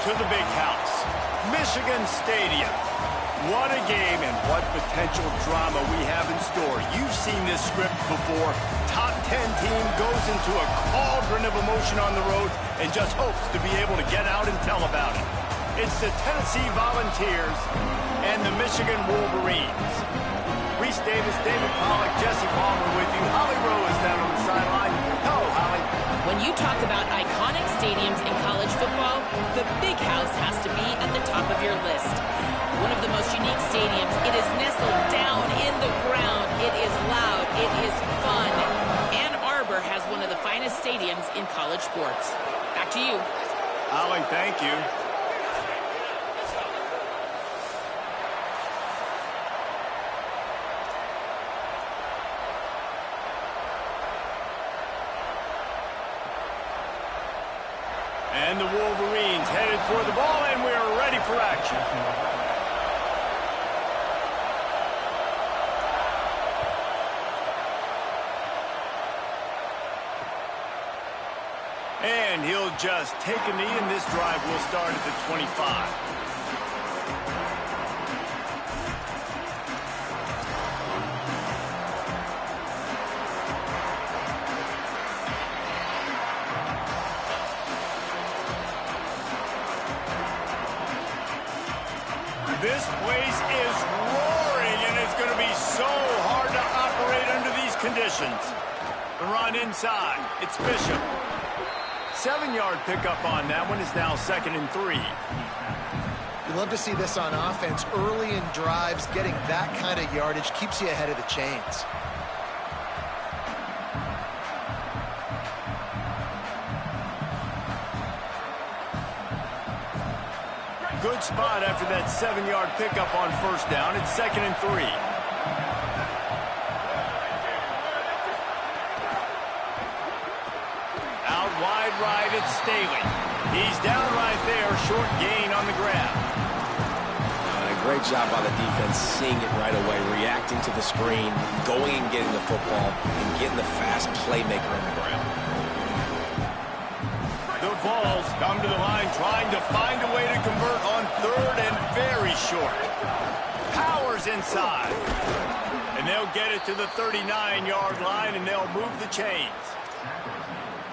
to the big house, Michigan Stadium. What a game and what potential drama we have in store. You've seen this script before. Top 10 team goes into a cauldron of emotion on the road and just hopes to be able to get out and tell about it. It's the Tennessee Volunteers and the Michigan Wolverines. Reese Davis, David Pollack, Jesse Palmer with you. Holly Rowe is down on the sideline. Hello, Holly. When you talk about iconic stadiums in college football, the Big House has to be at the top of your list. One of the most unique stadiums. It is nestled down in the ground. It is loud. It is fun. Ann Arbor has one of the finest stadiums in college sports. Back to you. Holly, thank you. And the Wolverines headed for the ball, and we're ready for action. And he'll just take a knee, and this drive will start at the 25. This place is roaring, and it's going to be so hard to operate under these conditions. The run inside. It's Bishop. 7-yard pickup on that one. Is now 2nd and 3. You love to see this on offense. Early in drives, getting that kind of yardage keeps you ahead of the chains. Good spot after that 7-yard pickup on 1st down. It's 2nd and 3. Out wide right, it's Staley. He's down right there, short gain on the grab. A great job by the defense, seeing it right away, reacting to the screen, going and getting the football, and getting the fast playmaker on the ground. The Vols come to the line trying to find a way to convert on 3rd and very short. Powers inside. And they'll get it to the 39-yard line, and they'll move the chains.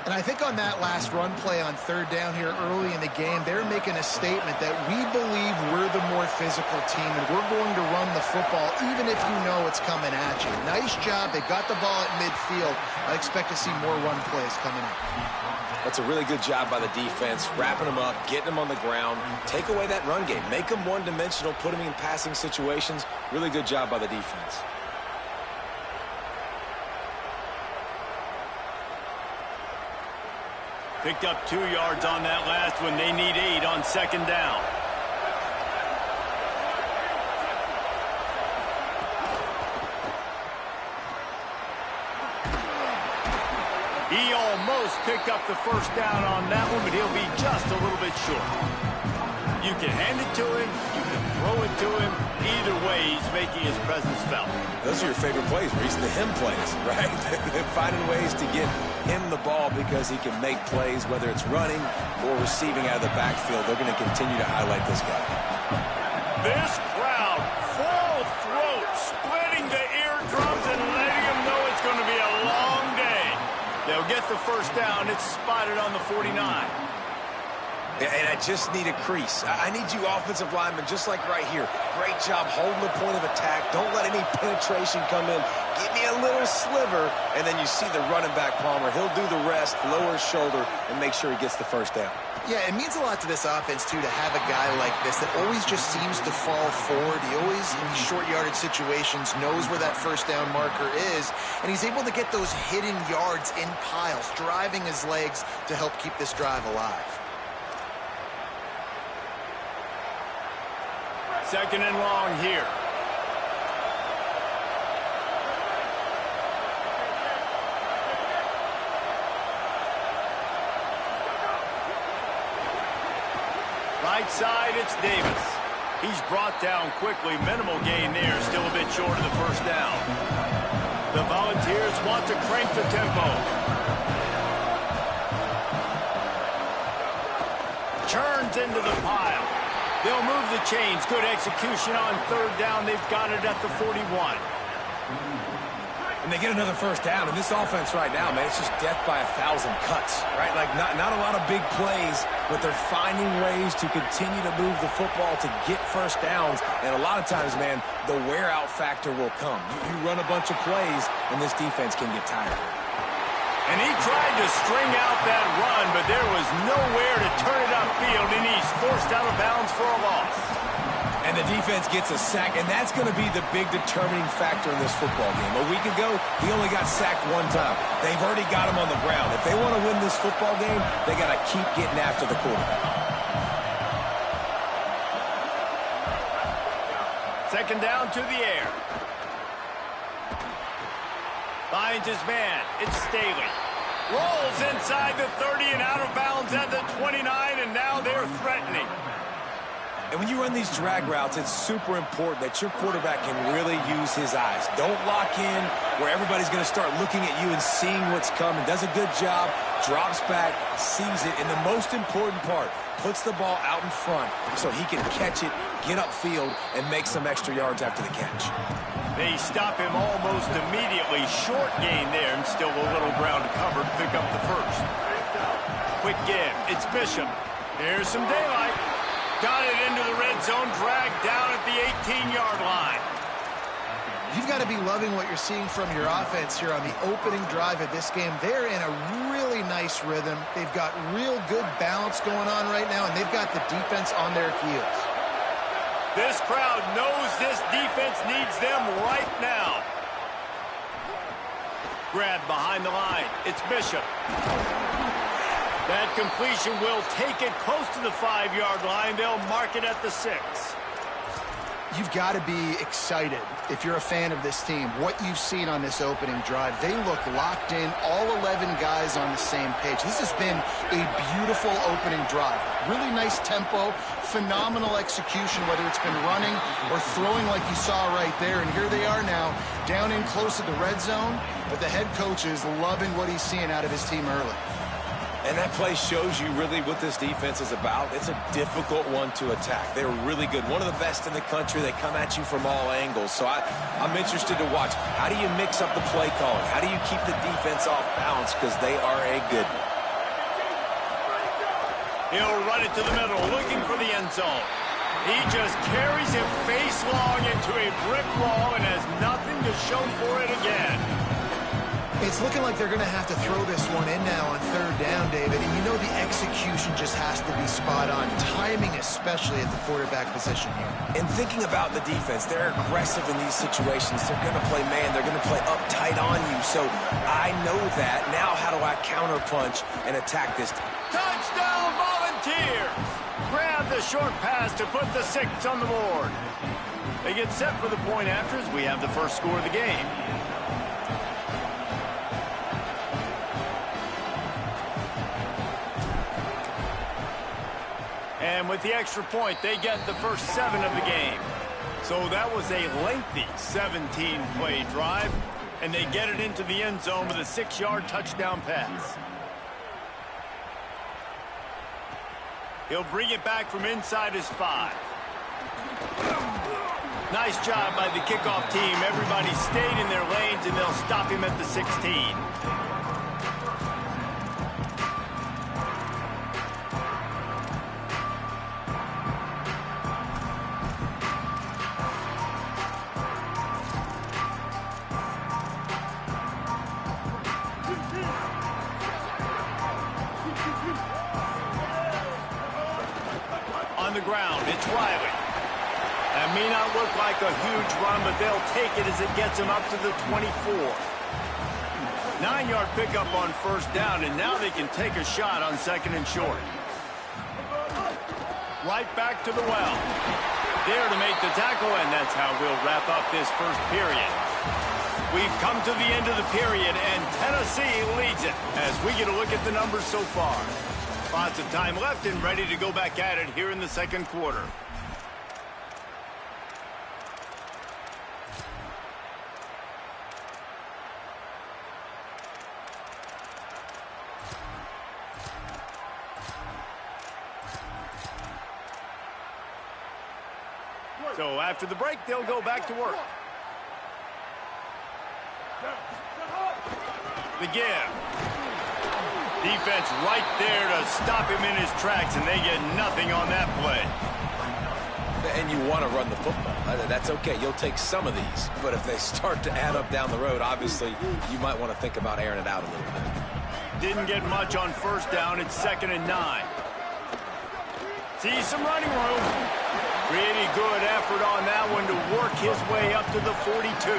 And I think on that last run play on 3rd down here early in the game, they're making a statement that we believe we're the more physical team, and we're going to run the football even if you know it's coming at you. Nice job. They got the ball at midfield. I expect to see more run plays coming up. That's a really good job by the defense, wrapping them up, getting them on the ground, take away that run game, make them one-dimensional, put them in passing situations. Really good job by the defense. Picked up 2 yards on that last one. They need 8 on 2nd down. He almost picked up the 1st down on that one, but he'll be just a little bit short. You can hand it to him, you can throw it to him. Either way, he's making his presence felt. Those are your favorite plays, Reese, the him plays, right? Finding ways to get him the ball because he can make plays, whether it's running or receiving out of the backfield. They're going to continue to highlight this guy. This crowd, full throat, splitting the eardrums and letting them know it's going to be a long day. They'll get the 1st down. It's spotted on the 49. And I just need a crease. I need you offensive linemen, just like right here. Great job holding the point of attack. Don't let any penetration come in. Give me a little sliver, and then you see the running back, Palmer. He'll do the rest, lower his shoulder, and make sure he gets the 1st down. Yeah, it means a lot to this offense, too, to have a guy like this that always just seems to fall forward. He always, in these short yardage situations, knows where that 1st down marker is, and he's able to get those hidden yards in piles, driving his legs to help keep this drive alive. 2nd and long here. Right side, it's Davis. He's brought down quickly. Minimal gain there. Still a bit short of the 1st down. The Volunteers want to crank the tempo. Churned turns into the pile. They'll move the chains. Good execution on third down. They've got it at the 41. And they get another first down. And this offense right now, man, it's just death by 1,000 cuts, right? Like, not a lot of big plays, but they're finding ways to continue to move the football to get first downs. And a lot of times, man, the wear-out factor will come. You run a bunch of plays, and this defense can get tired. And he tried to string out that run, but there was nowhere to turn it upfield, and he's forced out of bounds for a loss. And the defense gets a sack, and that's going to be the big determining factor in this football game. A week ago, he only got sacked one time. They've already got him on the ground. If they want to win this football game, they got to keep getting after the quarterback. Second down to the air. Finds his man. It's Staley. Rolls inside the 30 and out of bounds at the 29, and now they're threatening. And when you run these drag routes, it's super important that your quarterback can really use his eyes. Don't lock in where everybody's going to start looking at you and seeing what's coming. Does a good job, drops back, sees it, and the most important part, puts the ball out in front so he can catch it, get upfield, and make some extra yards after the catch. They stop him almost immediately. Short gain there, and still a little ground to cover to pick up the first. Quick give. It's Bishop. There's some daylight. Got it into the red zone, dragged down at the 18-yard line. You've got to be loving what you're seeing from your offense here on the opening drive of this game. They're in a really nice rhythm. They've got real good balance going on right now, and they've got the defense on their heels. This crowd knows this defense needs them right now. Grab behind the line. It's Bishop. That completion will take it close to the 5-yard line. They'll mark it at the 6. You've got to be excited, if you're a fan of this team, what you've seen on this opening drive. They look locked in, all 11 guys on the same page. This has been a beautiful opening drive. Really nice tempo, phenomenal execution, whether it's been running or throwing like you saw right there. And here they are now, down in close to the red zone, but the head coach is loving what he's seeing out of his team early. And that play shows you really what this defense is about. It's a difficult one to attack. They're really good. One of the best in the country. They come at you from all angles. So I'm interested to watch. How do you mix up the play calling? How do you keep the defense off balance? Because they are a good one. He'll run it to the middle, looking for the end zone. He just carries it face long into a brick wall and has nothing to show for it again. It's looking like they're going to have to throw this one in now on third down, David. And you know the execution just has to be spot on. Timing especially at the quarterback position here. And thinking about the defense, they're aggressive in these situations. They're going to play man. They're going to play up tight on you. So I know that. Now how do I counterpunch and attack this? Touchdown Volunteers! Grab the short pass to put the 6 on the board. They get set for the point after as we have the first score of the game. And with the extra point, they get the first 7 of the game. So that was a lengthy 17-play drive, and they get it into the end zone with a 6-yard touchdown pass. He'll bring it back from inside his 5. Nice job by the kickoff team. Everybody stayed in their lanes, and they'll stop him at the 16. On the ground, it's Riley. That may not look like a huge run, but they'll take it as it gets them up to the 24. 9-yard pickup on first down, and now they can take a shot on second and short. Right back to the well. There to make the tackle, and that's how we'll wrap up this first period. We've come to the end of the period, and Tennessee leads it as we get a look at the numbers so far. Lots of time left and ready to go back at it here in the second quarter. So after the break, they'll go back to work. The give. Defense right there to stop him in his tracks, and they get nothing on that play. And you want to run the football. That's okay. You'll take some of these. But if they start to add up down the road, obviously, you might want to think about airing it out a little bit. Didn't get much on first down. It's 2nd and 9. See some running room. Pretty good effort on that one to work his way up to the 42.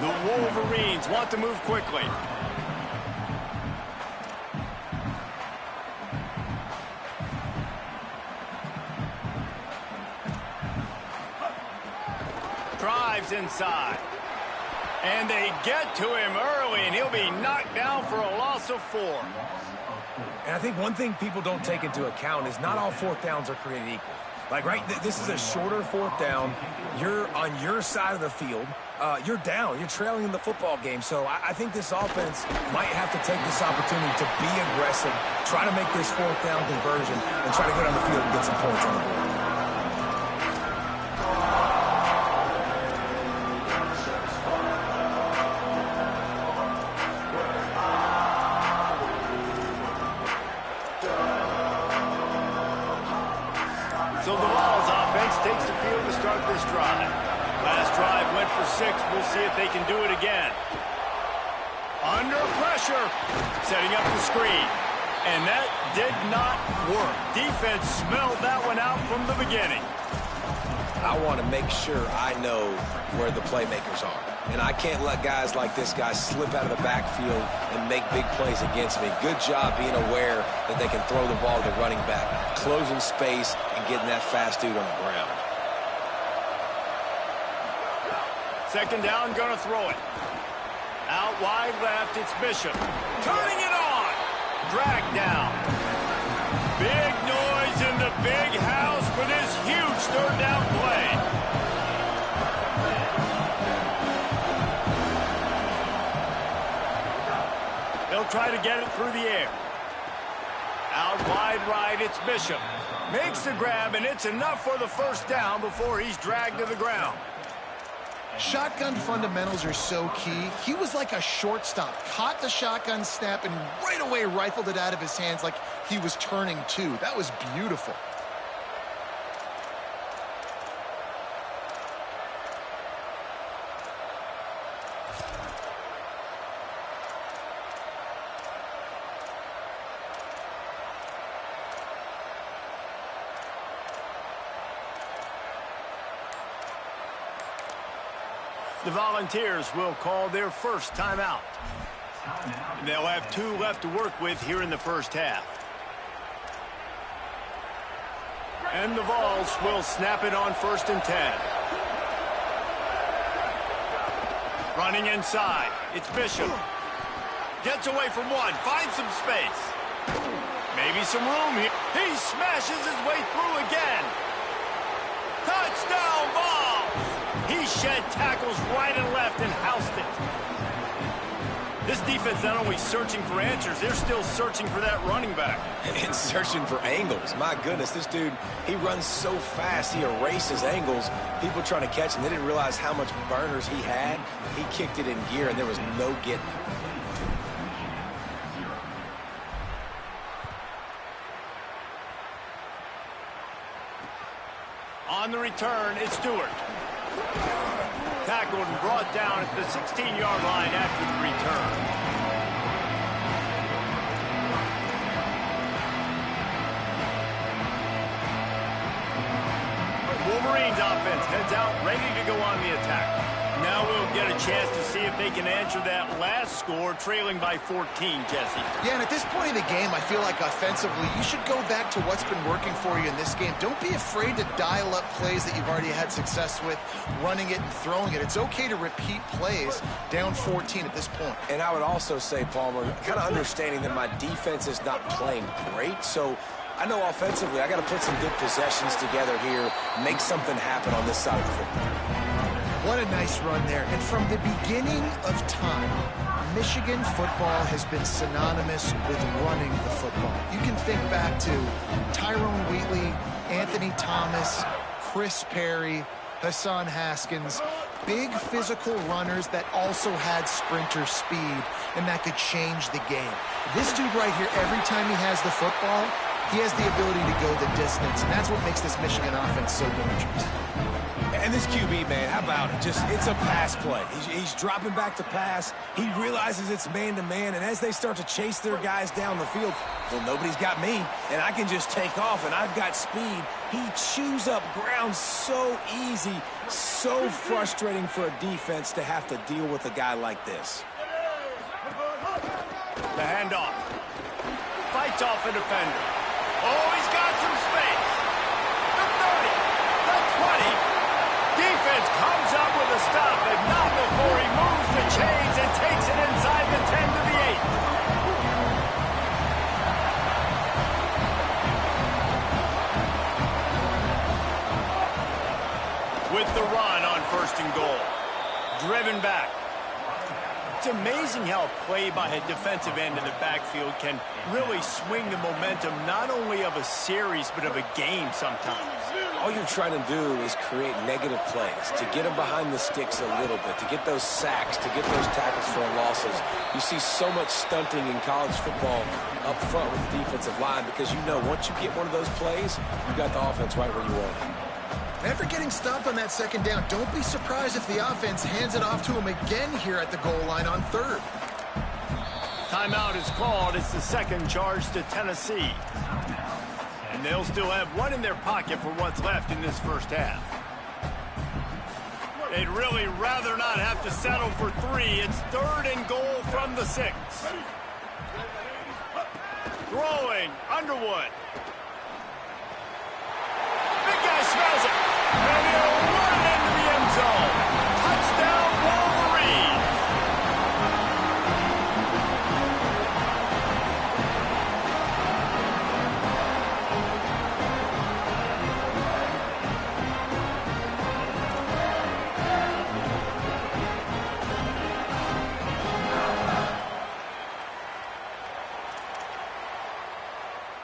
The Wolverines want to move quickly. Drives inside. And they get to him early, and he'll be knocked down for a loss of 4. And I think one thing people don't take into account is not all 4th downs are created equal. Like, right, this is a shorter 4th down. You're on your side of the field. You're down. You're trailing in the football game. So I think this offense might have to take this opportunity to be aggressive, try to make this 4th down conversion, and try to get on the field and get some points on the board. So the Vols offense takes the field to start this drive. Last drive went for 6. We'll see if they can do it again. Under pressure. Setting up the screen. And that did not work. Defense smelled that one out from the beginning. I want to make sure I know where the playmakers are. And I can't let guys like this guy slip out of the backfield and make big plays against me. Good job being aware that they can throw the ball to the running back, closing space, and getting that fast dude on the ground. 2nd down, gonna throw it. Out wide left, it's Bishop. Turning it on. Drag down. Big noise in the big house for this huge 3rd down play. They'll try to get it through the air. Out wide right, it's Bishop. Makes the grab, and it's enough for the 1st down before he's dragged to the ground. Shotgun fundamentals are so key. He was like a shortstop. Caught the shotgun snap and right away rifled it out of his hands like he was turning 2. That was beautiful. The Volunteers will call their first timeout. They'll have 2 left to work with here in the 1st half. And the Vols will snap it on 1st and 10. Running inside, it's Bishop. Gets away from 1, finds some space. Maybe some room here. He smashes his way through again. Touchdown, Vols! He shed tackles right and left and housed it. This defense not only searching for answers, they're still searching for that running back. And searching for angles. My goodness, this dude, he runs so fast, he erases angles. People trying to catch him, they didn't realize how much burners he had. He kicked it in gear, and there was no getting it. On the return, it's Stewart. Tackled and brought down at the 16-yard line after the return. Wolverines offense heads out, ready to go on the attack. Now we'll get a chance to see if they can answer that last score, trailing by 14, Jesse. Yeah, and at this point in the game, I feel like offensively, you should go back to what's been working for you in this game. Don't be afraid to dial up plays that you've already had success with, running it and throwing it. It's okay to repeat plays down 14 at this point. And I would also say, Palmer, kind of understanding that my defense is not playing great, so I know offensively I got to put some good possessions together here, make something happen on this side of the football. What a nice run there. And from the beginning of time, Michigan football has been synonymous with running the football. You can think back to Tyrone Wheatley, Anthony Thomas, Chris Perry, Hassan Haskins, big physical runners that also had sprinter speed, and that could change the game. This dude right here, every time he has the football, he has the ability to go the distance, and that's what makes this Michigan offense so dangerous. And this QB, man, how about it? It's a pass play. He's dropping back to pass. He realizes it's man-to-man, and as they start to chase their guys down the field, well, nobody's got me, and I can just take off, and I've got speed. He chews up ground so easy, so frustrating for a defense to have to deal with a guy like this. The handoff. Fights off a defender. Oh, he's got some space. The 30, the 20. Defense comes up with a stop, but not before he moves the chains and takes it inside the 10 to the 8. With the run on 1st and goal. Driven back. It's amazing how a play by a defensive end in the backfield can really swing the momentum not only of a series but of a game sometimes. All you're trying to do is create negative plays, to get them behind the sticks a little bit, to get those sacks, to get those tackles for losses. You see so much stunting in college football up front with the defensive line because you know once you get one of those plays, you got the offense right where you want it. After getting stopped on that 2nd down, don't be surprised if the offense hands it off to him again here at the goal line on 3rd. Timeout is called. It's the 2nd charge to Tennessee. And they'll still have one in their pocket for what's left in this 1st half. They'd really rather not have to settle for 3. It's 3rd and goal from the 6. Throwing, Underwood. Big guy smells it. And he'll run it into the end zone. Touchdown, Wolverines.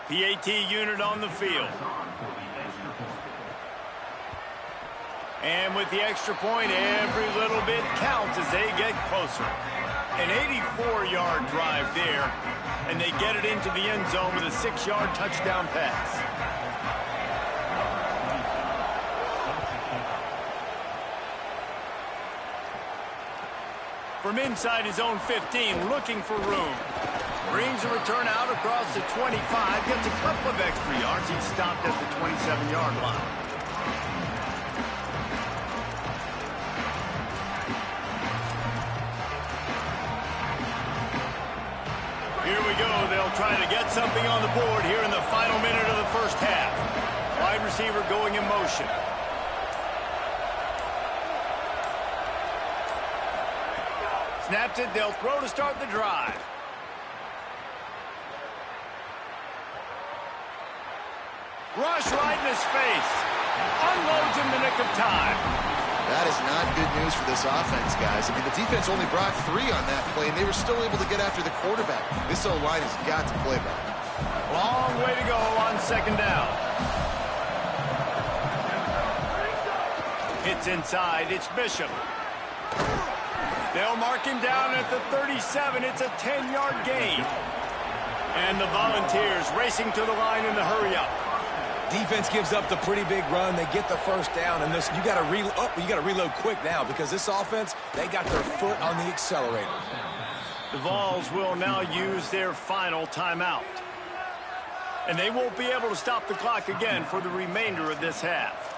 PAT unit on the field. And with the extra point, every little bit counts as they get closer. An 84-yard drive there, and they get it into the end zone with a 6-yard touchdown pass. From inside his own 15, looking for room. Brings a return out across the 25, gets a couple of extra yards. He's stopped at the 27-yard line. Here we go. They'll try to get something on the board here in the final minute of the 1st half. Wide receiver going in motion. Snaps it. They'll throw to start the drive. Rush right in his face. Unloads in the nick of time. That is not good news for this offense, guys. I mean, the defense only brought 3 on that play, and they were still able to get after the quarterback. This O-line has got to play better. Long way to go on 2nd down. Hits inside. It's Bishop. They'll mark him down at the 37. It's a 10-yard gain. And the Volunteers racing to the line in the hurry-up. Defense gives up the pretty big run. They get the 1st down, and listen, you got to reload quick now because this offense, they got their foot on the accelerator. The Vols will now use their final timeout. And they won't be able to stop the clock again for the remainder of this half.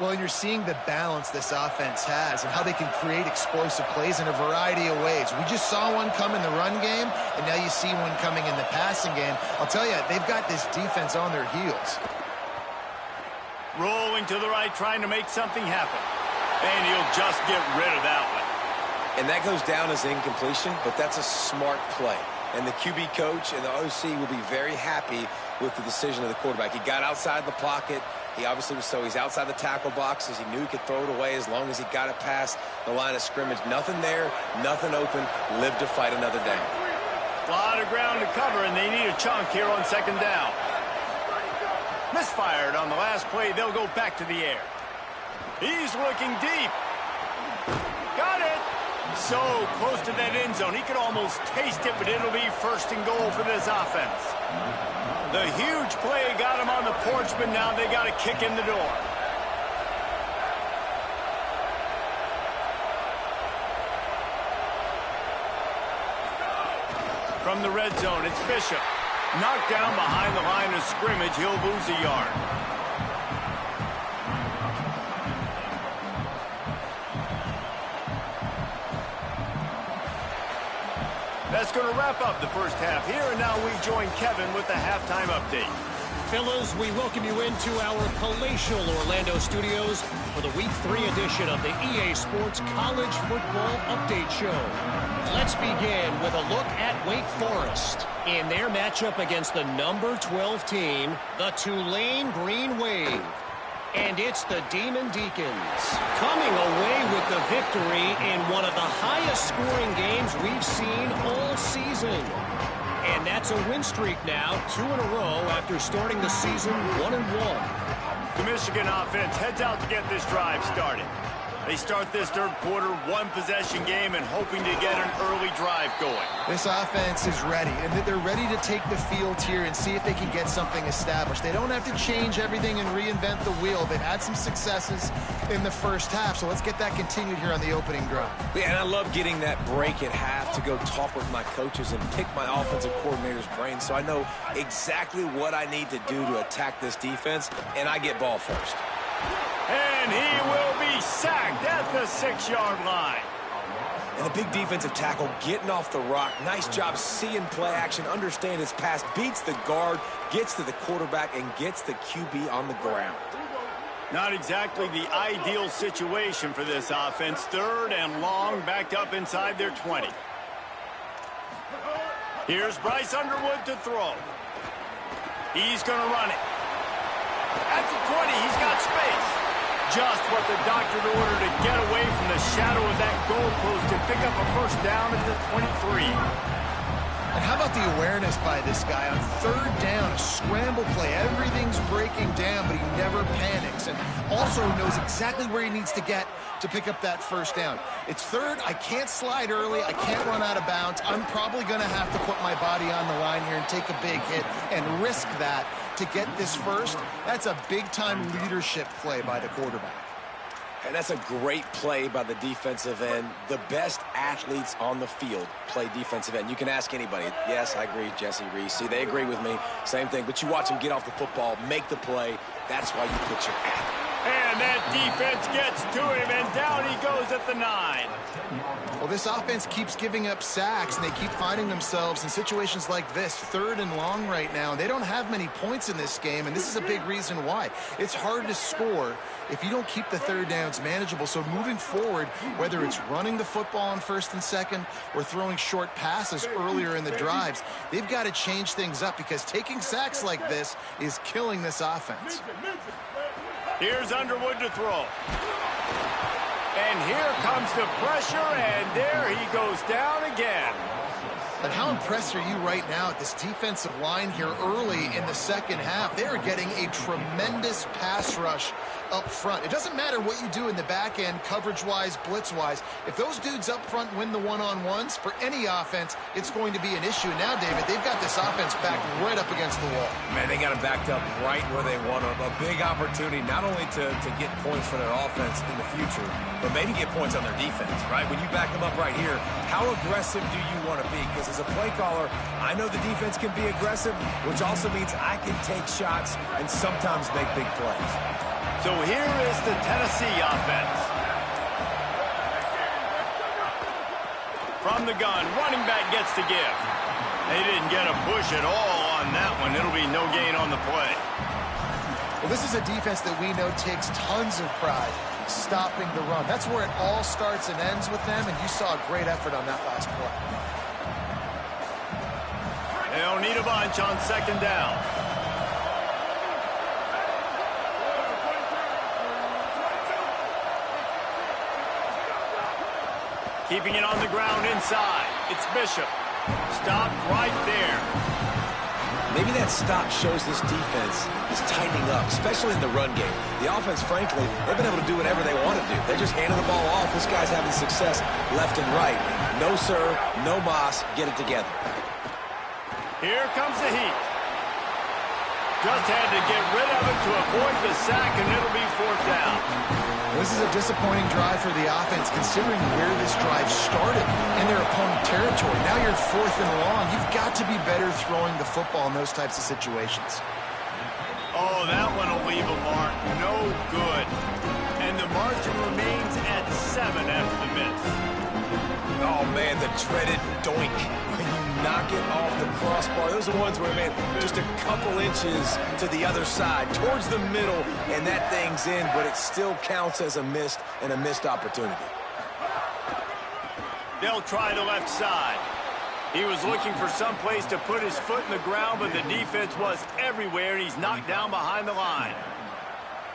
Well, and you're seeing the balance this offense has and how they can create explosive plays in a variety of ways. We just saw one come in the run game, and now you see one coming in the passing game. I'll tell you, they've got this defense on their heels. Rolling to the right, trying to make something happen. And he'll just get rid of that one. And that goes down as incompletion, but that's a smart play. And the QB coach and the OC will be very happy with the decision of the quarterback. He got outside the pocket. He obviously was he's outside the tackle boxes. He knew he could throw it away as long as he got it past the line of scrimmage. Nothing there, nothing open. Live to fight another day. A lot of ground to cover, and they need a chunk here on 2nd down. Misfired on the last play. They'll go back to the air. He's looking deep. Got it. So close to that end zone. He could almost taste it, but it'll be first and goal for this offense. The huge play got him on the porch, but now they got to kick in the door. From the red zone, it's Bishop. Knocked down behind the line of scrimmage. He'll lose a yard. That's going to wrap up the first half here, and now we join Kevin with the halftime update. Fellas, we welcome you into our palatial Orlando studios for the Week 3 edition of the EA Sports College Football Update Show. Let's begin with a look at Wake Forest in their matchup against the number 12 team, the Tulane Green Wave. And it's the Demon Deacons coming away with the victory in one of the highest scoring games we've seen all season. And that's a win streak now, 2 in a row after starting the season 1-1. The Michigan offense heads out to get this drive started. They start this third quarter one-possession game and hoping to get an early drive going. This offense is ready, and they're ready to take the field here and see if they can get something established. They don't have to change everything and reinvent the wheel. They've had some successes in the first half, so let's get that continued here on the opening drive. Yeah, and I love getting that break at half to go talk with my coaches and pick my offensive coordinator's brain so I know exactly what I need to do to attack this defense, and I get ball first. And he will be sacked at the 6-yard line. And a big defensive tackle getting off the rock. Nice job seeing play action, understand his pass, beats the guard, gets to the quarterback, and gets the QB on the ground. Not exactly the ideal situation for this offense. Third and long, backed up inside their 20. Here's Bryce Underwood to throw. He's going to run it. At the 20, he's got space. Just what the doctor ordered to get away from the shadow of that goalpost and pick up a first down at the 23. And how about the awareness by this guy on third down, a scramble play. Everything's breaking down, but he never panics and also knows exactly where he needs to get to pick up that first down. It's third. I can't slide early. I can't run out of bounds. I'm probably going to have to put my body on the line here and take a big hit and risk that to get this first. That's a big-time leadership play by the quarterback. And that's a great play by the defensive end. The best athletes on the field play defensive end. You can ask anybody. Yes, I agree, Jesse Reese. See, they agree with me. Same thing. But you watch him get off the football, make the play. That's why you put your athlete. And that defense gets to him, and down he goes at the 9. Well, this offense keeps giving up sacks, and they keep finding themselves in situations like this, third and long right now. They don't have many points in this game, and this is a big reason why. It's hard to score if you don't keep the third downs manageable. So moving forward, whether it's running the football on first and second or throwing short passes earlier in the drives, they've got to change things up because taking sacks like this is killing this offense. Here's Underwood to throw. And here comes the pressure, and there he goes down again. And how impressed are you right now at this defensive line here early in the second half? They are getting a tremendous pass rush up front. It doesn't matter what you do in the back end, coverage-wise, blitz-wise. If those dudes up front win the one-on-ones, for any offense, it's going to be an issue. Now, David, they've got this offense backed right up against the wall. Man, they got them backed up right where they want them. A big opportunity not only to get points for their offense in the future, but maybe get points on their defense, right? When you back them up right here, how aggressive do you want to be? Because as a play caller, I know the defense can be aggressive, which also means I can take shots and sometimes make big plays. So here is the Tennessee offense. From the gun, running back gets to give. They didn't get a push at all on that one. It'll be no gain on the play. Well, this is a defense that we know takes tons of pride stopping the run. That's where it all starts and ends with them, and you saw a great effort on that last play. They don't need a bunch on second down. Keeping it on the ground inside. It's Bishop. Stopped right there. Maybe that stop shows this defense is tightening up, especially in the run game. The offense, frankly, they've been able to do whatever they want to do. They're just handing the ball off. This guy's having success left and right. No, sir, no mas. Get it together. Here comes the heat. Just had to get rid of it to avoid the sack, and it'll be 4th down. This is a disappointing drive for the offense, considering where this drive started in their opponent territory. Now you're 4th and long. You've got to be better throwing the football in those types of situations. Oh, that one will leave a mark. No good. And the margin remains at 7 after the miss. Oh, man, the dreaded doink. When you knock it off the crossbar, those are ones where, man, just a couple inches to the other side, towards the middle, and that thing's in, but it still counts as a missed opportunity. They'll try the left side. He was looking for some place to put his foot in the ground, but the defense was everywhere, and he's knocked down behind the line.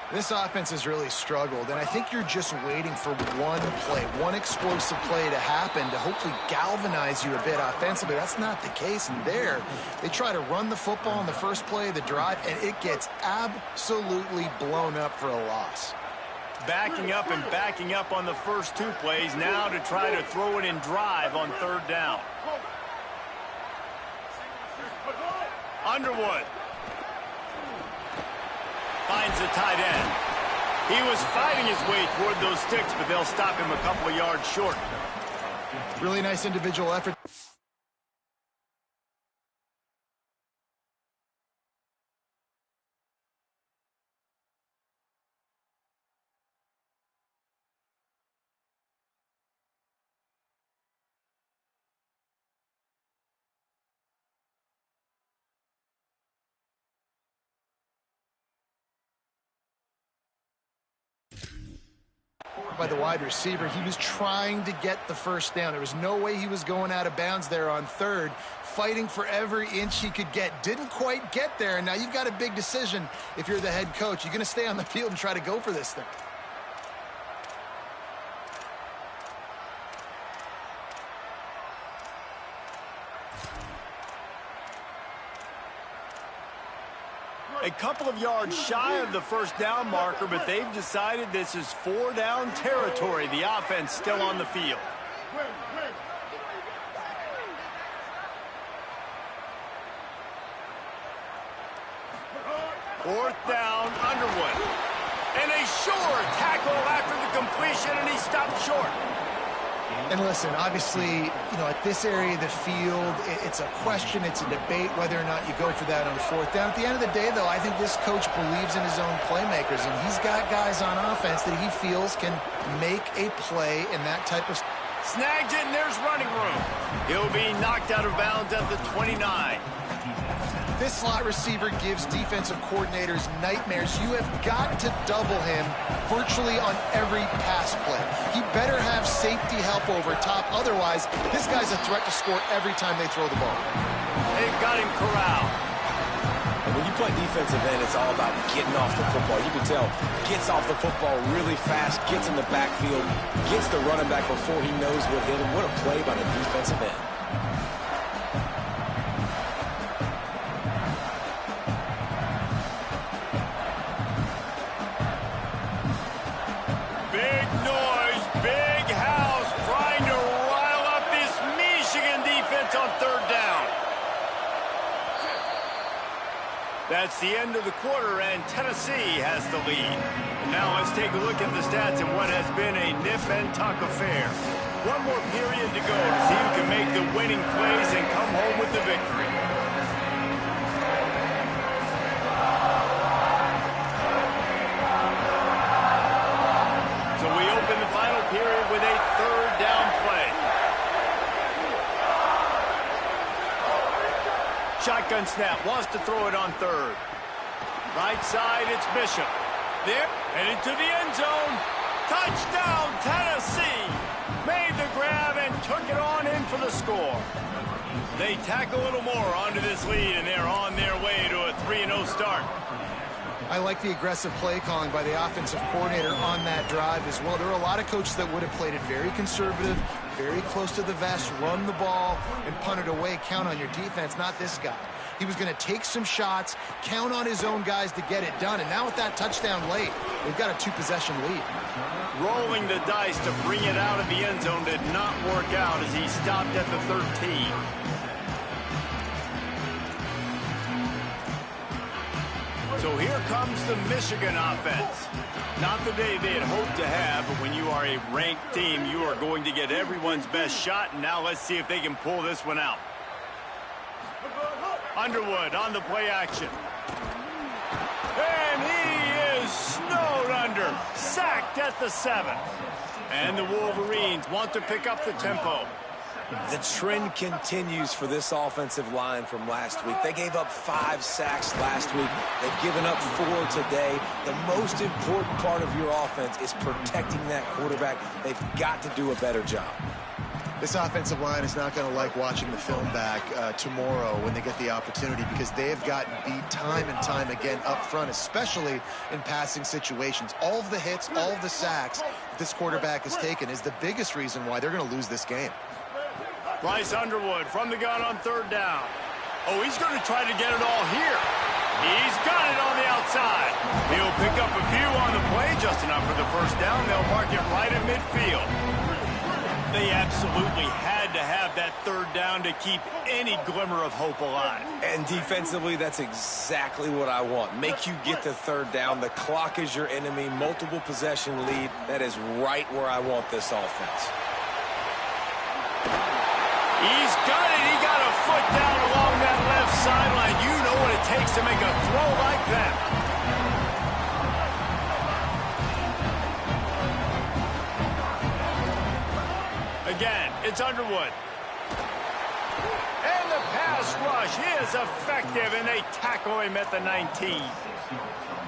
This offense has really struggled, and I think you're just waiting for one play, one explosive play to happen to hopefully galvanize you a bit offensively. That's not the case, and there, they try to run the football in the first play of the drive, and it gets absolutely blown up for a loss. Backing up and backing up on the first 2 plays, now to try to throw it in drive on 3rd down. Underwood finds the tight end. He was fighting his way toward those sticks, but they'll stop him a couple of yards short. Really nice individual effort. By the wide receiver. He was trying to get the first down. There was no way he was going out of bounds there on 3rd, fighting for every inch he could get. Didn't quite get there, and now you've got a big decision if you're the head coach. You're going to stay on the field and try to go for this thing. A couple of yards shy of the first down marker, but they've decided this is 4 down territory. The offense still on the field. Fourth down, Underwood. And a sure tackle after the completion, and he stopped short. And listen, obviously, at this area of the field, it's a question, it's a debate whether or not you go for that on 4th down. At the end of the day, though, I think this coach believes in his own playmakers, and he's got guys on offense that he feels can make a play in that type of... Snagged it, and there's running room. He'll be knocked out of bounds at the 29. This slot receiver gives defensive coordinators nightmares. You have got to double him virtually on every pass play. He better have safety help over top. Otherwise, this guy's a threat to score every time they throw the ball. They've got him corralled. And when you play defensive end, it's all about getting off the football. You can tell, gets off the football really fast, gets in the backfield, gets the running back before he knows what hit him. What a play by the defensive end. That's the end of the quarter, and Tennessee has the lead. And now let's take a look at the stats in what has been a nip-and-tuck affair. One more period to go to see who can make the winning plays and come home with the victory. So we open the final period with a 3rd down play. Shotgun snap, wants to throw it on 3rd. Right side, it's Bishop. There, and into the end zone. Touchdown, Tennessee! Made the grab and took it on in for the score. They tack a little more onto this lead, and they're on their way to a 3-0 start. I like the aggressive play calling by the offensive coordinator on that drive as well. There are a lot of coaches that would have played it very conservative, very close to the vest, run the ball, and punt it away, count on your defense, not this guy. He was going to take some shots, count on his own guys to get it done. And now with that touchdown late, they've got a 2-possession lead. Rolling the dice to bring it out of the end zone did not work out as he stopped at the 13. So here comes the Michigan offense. Not the day they had hoped to have, but when you are a ranked team, you are going to get everyone's best shot. And now let's see if they can pull this one out. Underwood on the play action. And he is snowed under. Sacked at the 7. And the Wolverines want to pick up the tempo. The trend continues for this offensive line from last week. They gave up 5 sacks last week. They've given up 4 today. The most important part of your offense is protecting that quarterback. They've got to do a better job. This offensive line is not going to like watching the film back tomorrow when they get the opportunity, because they have gotten beat time and time again up front, especially in passing situations. All of the hits, all of the sacks that this quarterback has taken is the biggest reason why they're going to lose this game. Bryce Underwood from the gun on 3rd down. Oh, he's going to try to get it all here. He's got it on the outside. He'll pick up a few on the play, just enough for the first down. They'll mark it right at midfield. They absolutely had to have that 3rd down to keep any glimmer of hope alive. And defensively, that's exactly what I want. Make you get the 3rd down. The clock is your enemy. Multiple possession lead. That is right where I want this offense. He's got it. He got a foot down along that left sideline. You know what it takes to make a throw like that. Again, it's Underwood. And the pass rush is effective, and they tackle him at the 19.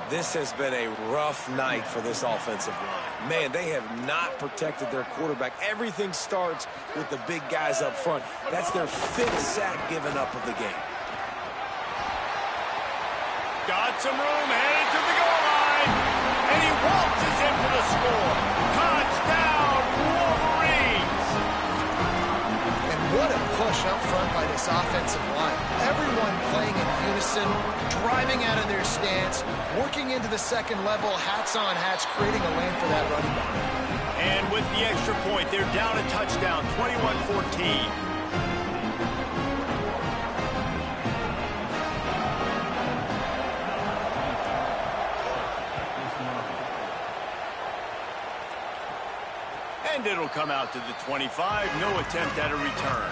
This has been a rough night for this offensive line. Man, they have not protected their quarterback. Everything starts with the big guys up front. That's their 5th sack given up of the game. Got some room, headed to the goal line. And he waltzes in for the score. Touchdown, Wolverines! And what a push up front by this offensive line. Everyone playing in unison, driving out of their stance, working into the second level, hats on hats, creating a lane for that running back. And with the extra point, they're down a touchdown, 21-14. And it'll come out to the 25. No attempt at a return.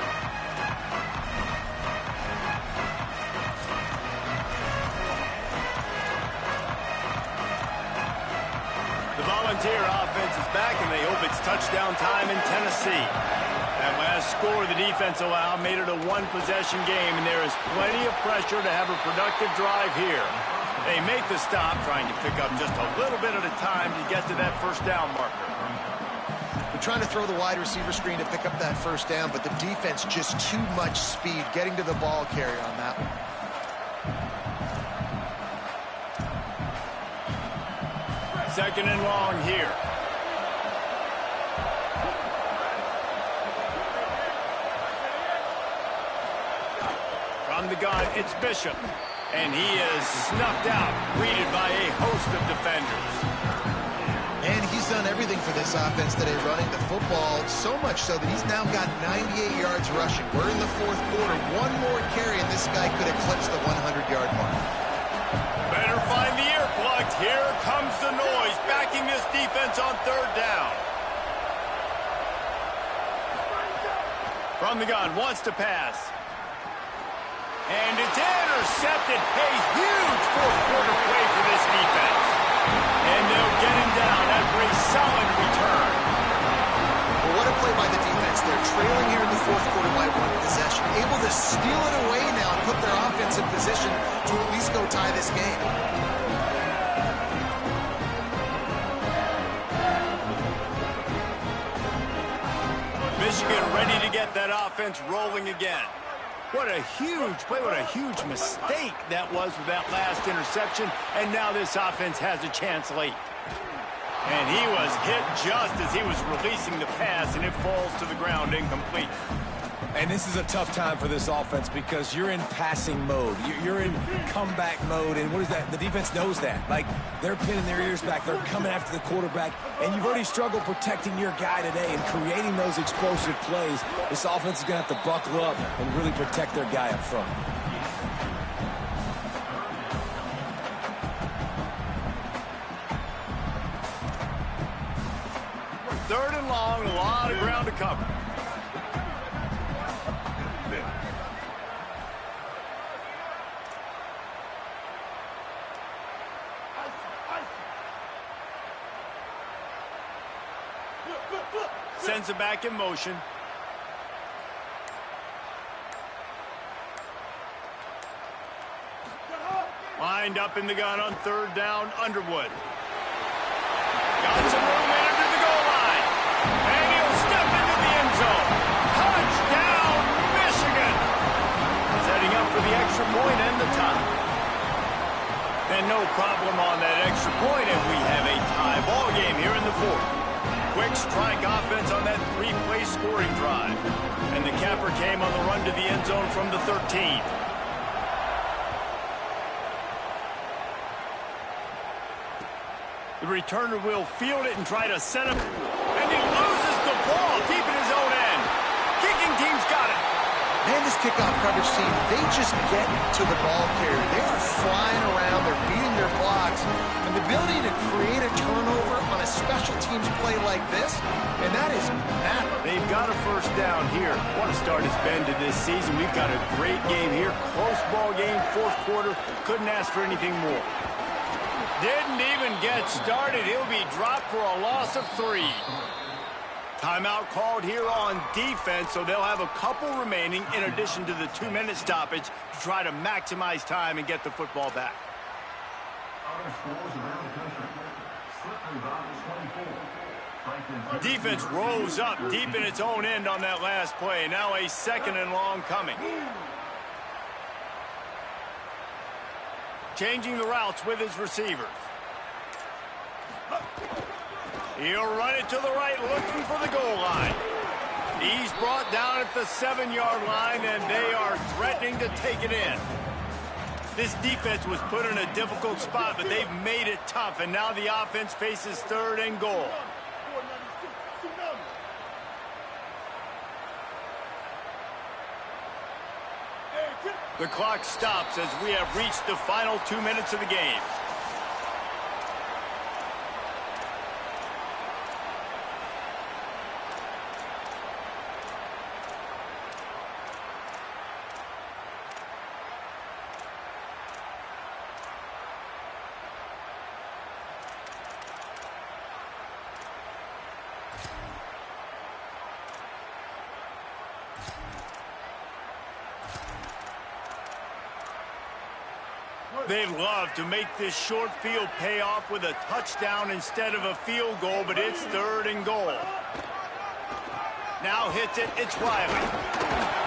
The Volunteer offense is back, and they hope it's touchdown time in Tennessee. That last score the defense allowed made it a 1-possession game, and there is plenty of pressure to have a productive drive here. They make the stop, trying to pick up just a little bit at a time to get to that first down marker. They're trying to throw the wide receiver screen to pick up that first down, but the defense just too much speed getting to the ball carrier on that one. Second and long here. From the gun, it's Bishop. And he is snuffed out, greeted by a host of defenders. And he's done everything for this offense today, running the football, so much so that he's now got 98 yards rushing. We're in the 4th quarter. One more carry, and this guy could eclipse the 100-yard mark. Better find the earplugs. Here comes the noise, backing this defense on 3rd down. From the gun, wants to pass. And it's intercepted. A huge 4th quarter play for this defense. And they'll get him down after a solid return. Well, what a play by the defense. They're trailing here in the 4th quarter by 1 possession. Able to steal it away now and put their offense in position to at least go tie this game. Michigan ready to get that offense rolling again. What a huge play, what a huge mistake that was with that last interception, and now this offense has a chance late. And he was hit just as he was releasing the pass, and it falls to the ground incomplete. And this is a tough time for this offense because you're in passing mode. You're in comeback mode. And what is that? The defense knows that. Like, they're pinning their ears back. They're coming after the quarterback. And you've already struggled protecting your guy today and creating those explosive plays. This offense is going to have to buckle up and really protect their guy up front. Third and long, a lot of ground to cover. Sends it back in motion. Lined up in the gun on third down, Underwood. Got some room under the goal line. And he'll step into the end zone. Touchdown, Michigan! Setting up for the extra point and the tie. And no problem on that extra point, and we have a tie ball game here in the fourth. Quick strike offense on that three-play scoring drive. And the capper came on the run to the end zone from the 13. The returner will field it and try to set up. And he loses the ball deep in his own end. Kicking team's got it. Man, this kickoff coverage team, they just get to the ball carrier. They are flying around. They're beating their blocks. And the ability to create a turnover on a special teams play like this, and that is massive. They've got a first down here. What a start it's been to this season. We've got a great game here. Close ball game, fourth quarter. Couldn't ask for anything more. Didn't even get started. He'll be dropped for a loss of 3. Timeout called here on defense, so they'll have a couple remaining in addition to the 2-minute stoppage to try to maximize time and get the football back. Defense rose up deep in its own end on that last play. Now a second and long coming. Changing the routes with his receivers. He'll run it to the right, looking for the goal line. He's brought down at the 7-yard line, and they are threatening to take it in. This defense was put in a difficult spot, but they've made it tough, and now the offense faces third and goal. The clock stops as we have reached the final 2 minutes of the game. They'd love to make this short field pay off with a touchdown instead of a field goal, but it's third and goal. Now hits it, it's Riley.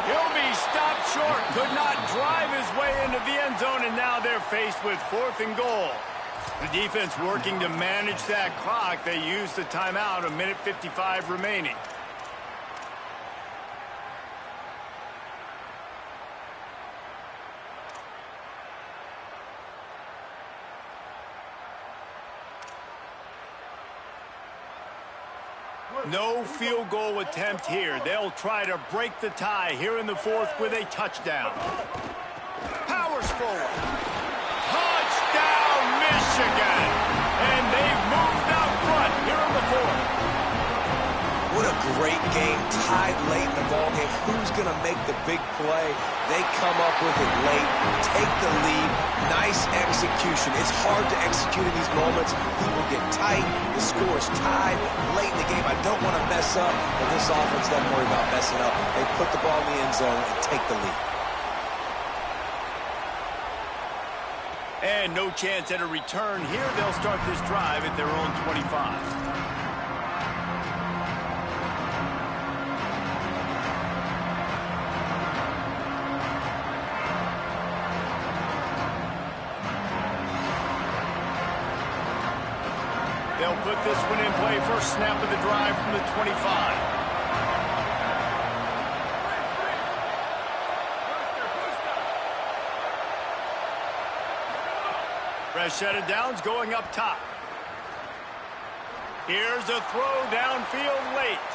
He'll be stopped short, could not drive his way into the end zone, and now they're faced with fourth and goal. The defense working to manage that clock. They use the timeout, 1:55 remaining. No field goal attempt here. They'll try to break the tie here in the fourth with a touchdown. Powers forward. Touchdown, Michigan! And they've moved out front here in the fourth. What a great game, tied late in the ball game. Who's going to make the big play? They come up with it late, take the lead. Nice execution. It's hard to execute in these moments. People get tight. The score is tied late in the game. I don't want to mess up, but this offense doesn't worry about messing up. They put the ball in the end zone and take the lead. And no chance at a return here. They'll start this drive at their own 25. They'll put this one in play. First snap of the drive from the 25. Fresh set of downs going up top. Here's a throw downfield late.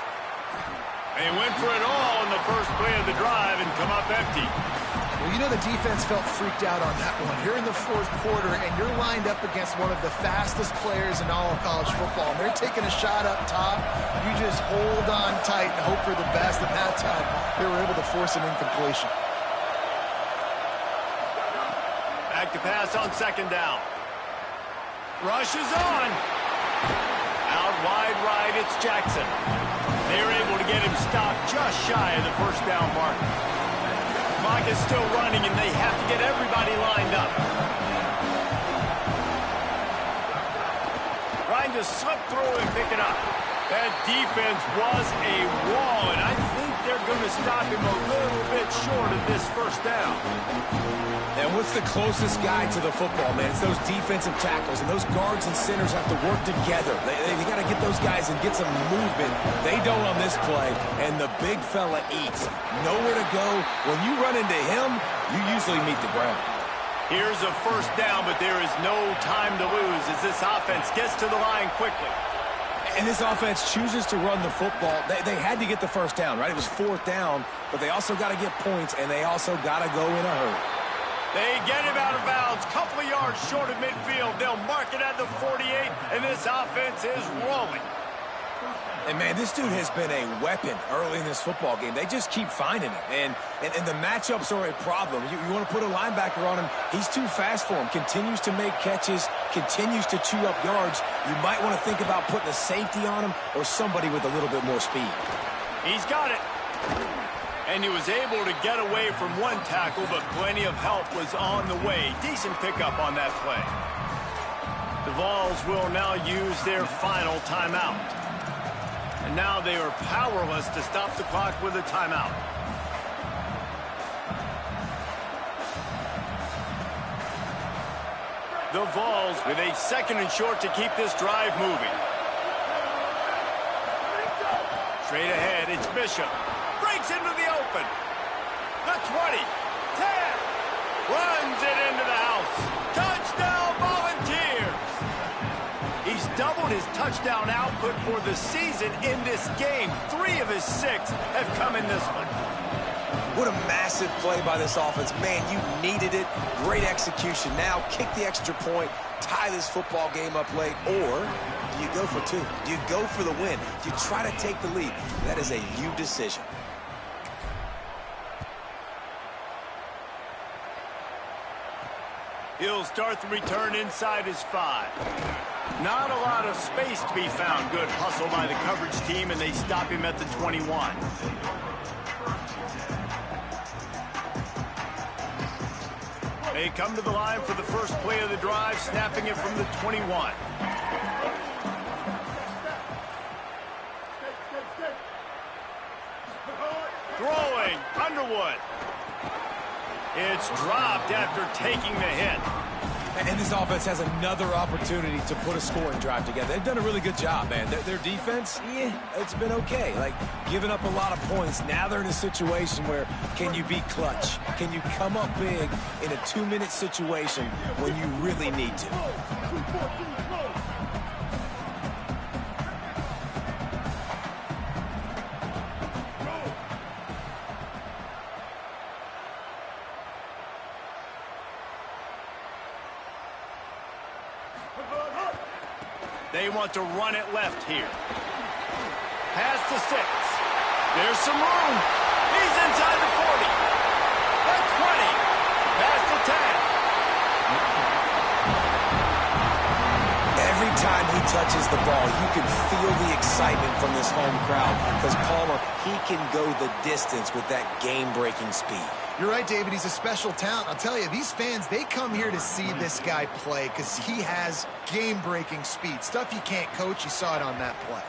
They went for it all in the first play of the drive and come up empty. Well, you know the defense felt freaked out on that one. Here in the fourth quarter, and you're lined up against one of the fastest players in all of college football. And they're taking a shot up top. You just hold on tight and hope for the best. And that time, they were able to force an incompletion. Back to pass on second down. Rush is on. Out wide right, it's Jackson. They're able to get him stopped just shy of the first down mark. Clock is still running, and they have to get everybody lined up. Trying to slip through and pick it up. That defense was a wall, and I think they're going to stop him a little bit short of this first down. And what's the closest guy to the football, man? It's those defensive tackles, and those guards and centers have to work together. They got to get those guys and get some movement. They don't on this play, and the big fella eats. Nowhere to go. When you run into him, you usually meet the ground. Here's a first down, but there is no time to lose as this offense gets to the line quickly. And this offense chooses to run the football. They had to get the first down, right? It was fourth down, but they also got to get points, and they also got to go in a hurry. They get him out of bounds, couple of yards short of midfield. They'll mark it at the 48, and this offense is rolling. And, man, this dude has been a weapon early in this football game. They just keep finding him. And the matchups are a problem. You want to put a linebacker on him, he's too fast for him. Continues to make catches, continues to chew up yards. You might want to think about putting a safety on him or somebody with a little bit more speed. He's got it. And he was able to get away from one tackle, but plenty of help was on the way. Decent pickup on that play. The Vols will now use their final timeout. And now they are powerless to stop the clock with a timeout. The Vols with a second and short to keep this drive moving. Straight ahead, it's Bishop. Breaks into the open. The 20, 10, runs it into the house. Touchdown, Volunteers! He's doubled his touchdown output for the season in this game. 3 of his 6 have come in this one. What a massive play by this offense. Man, you needed it. Great execution. Now kick the extra point, tie this football game up late, or do you go for 2? Do you go for the win? Do you try to take the lead? That is a you decision. He'll start the return inside his 5. Not a lot of space to be found. Good hustle by the coverage team, and they stop him at the 21. They come to the line for the first play of the drive, snapping it from the 21. Throwing, Underwood. It's dropped after taking the hit. And this offense has another opportunity to put a scoring drive together. They've done a really good job, man. Their defense, it's been okay. Like, giving up a lot of points. Now they're in a situation where can you be clutch? Can you come up big in a 2-minute situation when you really need to? They want to run it left here. Pass to 6. There's some room. He's inside the 40. The 20. Pass to 10. Every time he touches the ball, you can feel the excitement from this home crowd because Palmer, he can go the distance with that game-breaking speed. You're right, David. He's a special talent. I'll tell you, these fans, they come here to see this guy play because he has game-breaking speed. Stuff you can't coach. You saw it on that play.